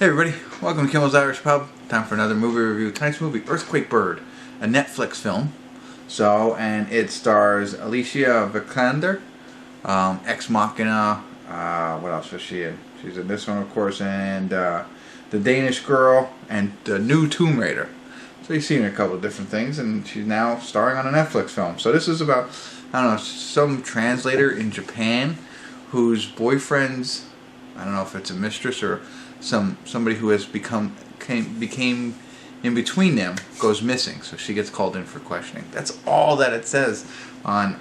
Hey everybody, welcome to Kimmel's Irish Pub. Time for another movie review. Tonight's movie, Earthquake Bird, a Netflix film. And it stars Alicia Vikander, Ex Machina, what else was she in? She's in this one, of course, and The Danish Girl, and the new Tomb Raider. So you've seen her in a couple of different things, and she's now starring on a Netflix film. So this is about, I don't know, some translator in Japan whose boyfriend's, I don't know if it's a mistress or somebody who has became in between them goes missing, so she gets called in for questioning. That's all that it says on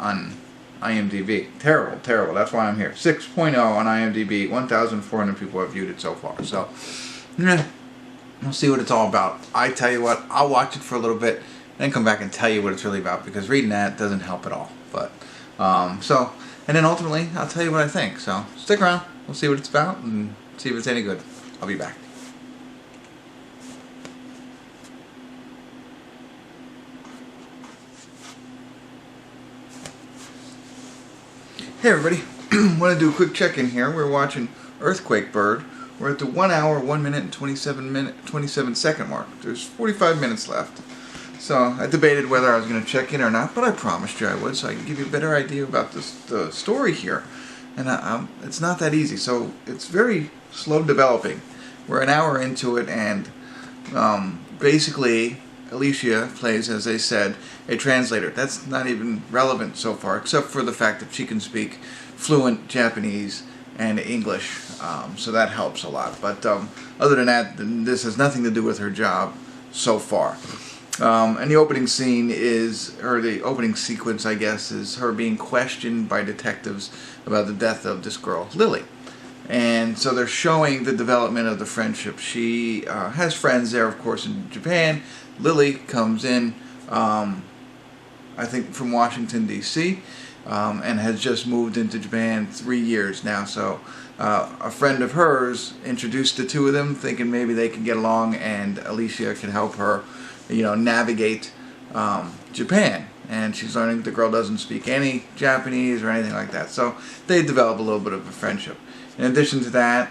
IMDb. Terrible. That's why I'm here. 6.0 on IMDb. 1,400 people have viewed it so far. So, we'll see what it's all about. I tell you what, I'll watch it for a little bit, then come back and tell you what it's really about, because reading that doesn't help at all. But and then ultimately, I'll tell you what I think. So stick around. We'll see what it's about and see if it's any good. I'll be back. Hey everybody, want to do a quick check-in here. We're watching Earthquake Bird. We're at the 1 hour, 1 minute, and 27 second mark. There's 45 minutes left. So I debated whether I was going to check in or not, but I promised you I would, so I can give you a better idea about the story here. And it's not that easy, so it's very slow developing. We're an hour into it, and basically Alicia plays, as I said, a translator. That's not even relevant so far, except for the fact that she can speak fluent Japanese and English, so that helps a lot. But other than that, this has nothing to do with her job so far. And the opening scene is, or the opening sequence, I guess, is her being questioned by detectives about the death of this girl, Lily. And so they're showing the development of the friendship. She has friends there, of course, in Japan. Lily comes in, I think, from Washington, D.C., and has just moved into Japan 3 years now. So a friend of hers introduced the two of them, thinking maybe they could get along, and Alicia can help her, navigate Japan. And she's learning the girl doesn't speak any Japanese or anything like that. So they develop a little bit of a friendship. In addition to that,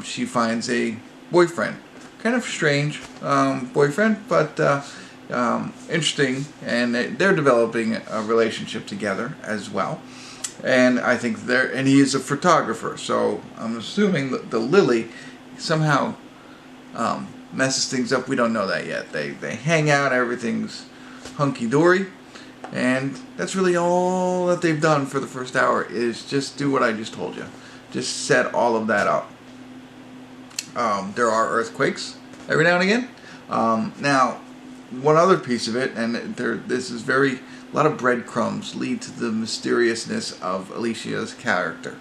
she finds a boyfriend. Kind of strange boyfriend, but interesting. And they're developing a relationship together as well. And I think and he is a photographer. So I'm assuming that the Lily somehow messes things up. We don't know that yet. They hang out, everything's hunky-dory. And that's really all that they've done for the first hour, is just do what I just told you. Just set all of that up. There are earthquakes every now and again. Now, one other piece of it, and this is a lot of breadcrumbs lead to the mysteriousness of Alicia's character.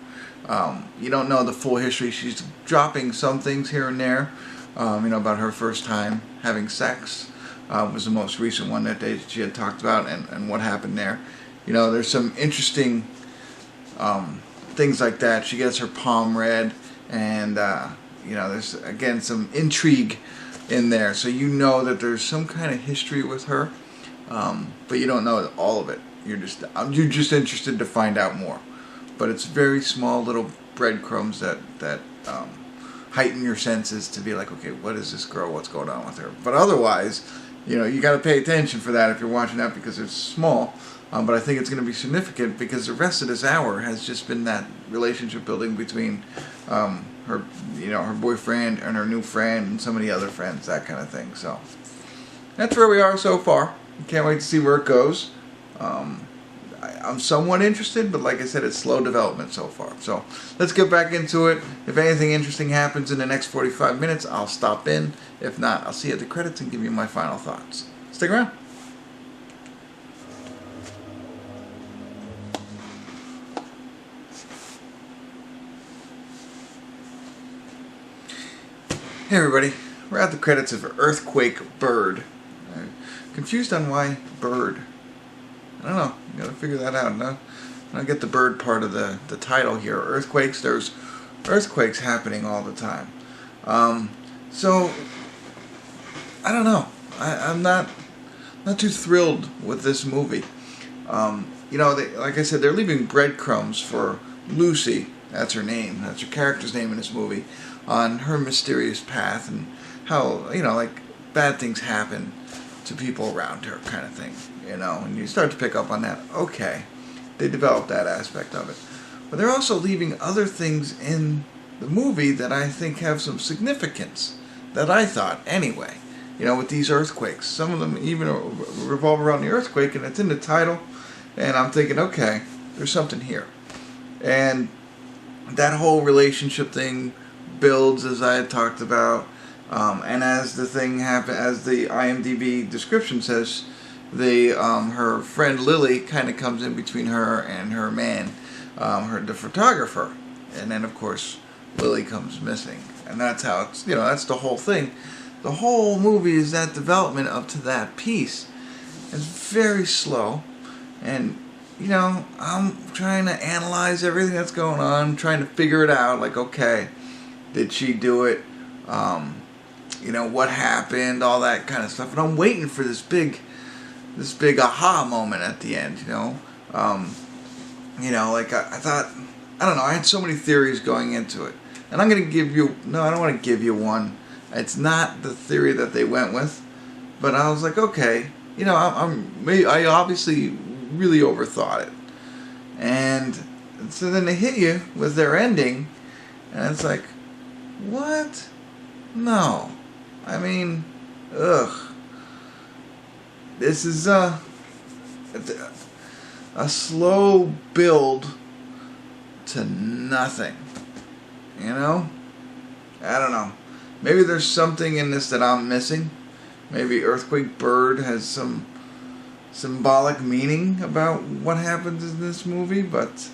You don't know the full history. She's dropping some things here and there, about her first time having sex. Was the most recent one that she had talked about, and what happened there. There's some interesting things like that. She gets her palm read, and there's again some intrigue in there. So that there's some kind of history with her, but you don't know all of it. You're just interested to find out more. But it's very small little breadcrumbs that heighten your senses to be like, okay, what is this girl? What's going on with her? But otherwise, you got to pay attention for that if you're watching that, because it's small. But I think it's going to be significant, because the rest of this hour has just been that relationship building between her boyfriend and her new friend and some of the other friends, that kind of thing. So that's where we are so far. Can't wait to see where it goes. I'm somewhat interested, but like I said, it's slow development so far. So let's get back into it. If anything interesting happens in the next 45 minutes, I'll stop in. If not, I'll see you at the credits and give you my final thoughts. Stick around. Hey everybody, we're at the credits of Earthquake Bird. I'm confused on why bird. I don't know, you gotta figure that out. No? I don't get the bird part of the title here. Earthquakes, there's earthquakes happening all the time. So, I don't know. I'm not too thrilled with this movie. Like I said, they're leaving breadcrumbs for Lucy, that's her name, that's her character's name in this movie, on her mysterious path and how, you know, like, bad things happen to people around her kind of thing, you know, and you start to pick up on that. Okay, they developed that aspect of it. But they're also leaving other things in the movie that I think have some significance, that I thought, anyway. You know, with these earthquakes. Some of them even revolve around the earthquake, and it's in the title, and I'm thinking, okay, there's something here. And that whole relationship thing builds, as I had talked about, and as the thing happen, as the IMDb description says, her friend Lily kind of comes in between her and her man, the photographer, and then of course Lily comes missing, and that's how it's, you know, that's the whole thing. The whole movie is that development up to that piece. It's very slow, and you know, I'm trying to analyze everything that's going on, trying to figure it out. Like, okay, did she do it? You know, what happened? All that kind of stuff. And I'm waiting for this big aha moment at the end. You know, like I thought. I don't know. I had so many theories going into it, and I'm gonna give you. No, I don't want to give you one. It's not the theory that they went with, but I was like, okay, you know, I obviously really overthought it, and so then they hit you with their ending, and it's like, what? No, I mean, ugh. This is a slow build to nothing, you know? I don't know. Maybe there's something in this that I'm missing. Maybe Earthquake Bird has some symbolic meaning about what happens in this movie, but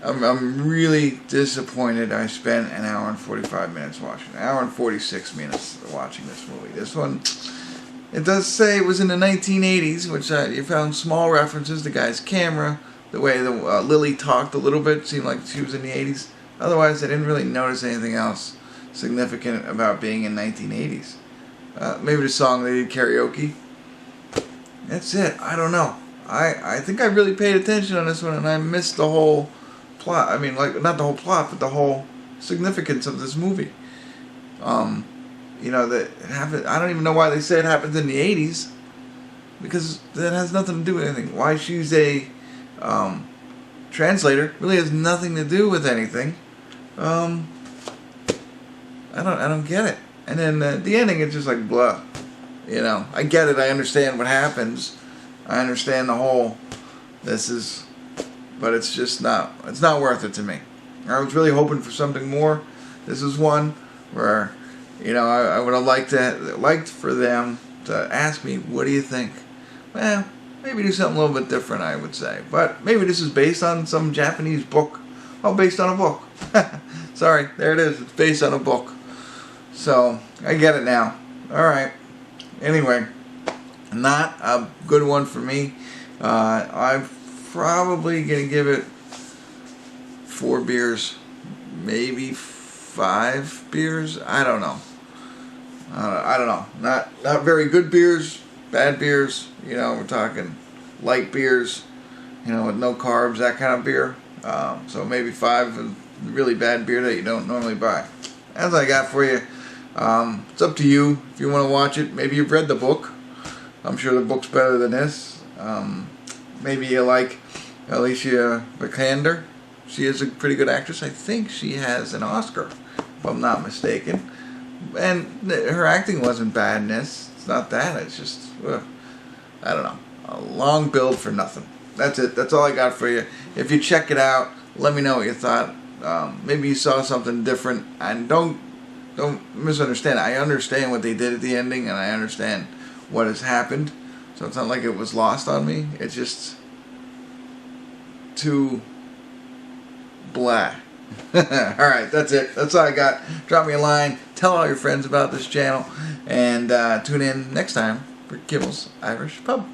I'm really disappointed I spent an hour and 45 minutes watching it. An hour and 46 minutes watching this movie. This one, it does say it was in the 1980s, which you found small references. The guy's camera, the way Lily talked a little bit, seemed like she was in the 80s. Otherwise, I didn't really notice anything else significant about being in 1980s. Maybe the song they did karaoke. That's it. I don't know. I think I really paid attention on this one, and I missed the whole plot. I mean, like, not the whole plot, but the whole significance of this movie. You know, that it happened. I don't even know why they say it happens in the 80s, because that has nothing to do with anything. Why she's a translator really has nothing to do with anything. I don't get it. And then the ending is just like blah. You know, I get it. I understand what happens. I understand the whole. But it's just not. It's not worth it to me. I was really hoping for something more. This is one where, you know, I would have liked for them to ask me, what do you think? Well, maybe do something a little bit different, I would say. But maybe this is based on some Japanese book. Oh, based on a book. Sorry, there it is. It's based on a book. So, I get it now. Alright. Anyway, not a good one for me. I'm probably going to give it 4 beers. Maybe 5 beers. I don't know. I don't know. Not very good beers. Bad beers. You know, we're talking light beers. You know, with no carbs, that kind of beer. So maybe 5 is really bad beer that you don't normally buy. That's what I got for you. It's up to you if you want to watch it. Maybe you've read the book. I'm sure the book's better than this. Maybe you like Alicia Vikander. She is a pretty good actress. I think she has an Oscar, if I'm not mistaken. And her acting wasn't bad in this. It's not that. It's just, I don't know. A long build for nothing. That's it. That's all I got for you. If you check it out, let me know what you thought. Maybe you saw something different. And don't misunderstand. I understand what they did at the ending, and I understand what has happened. So it's not like it was lost on me. It's just too blah. Alright, that's it. That's all I got. Drop me a line. Tell all your friends about this channel. And tune in next time for Kimmel's Irish Pub.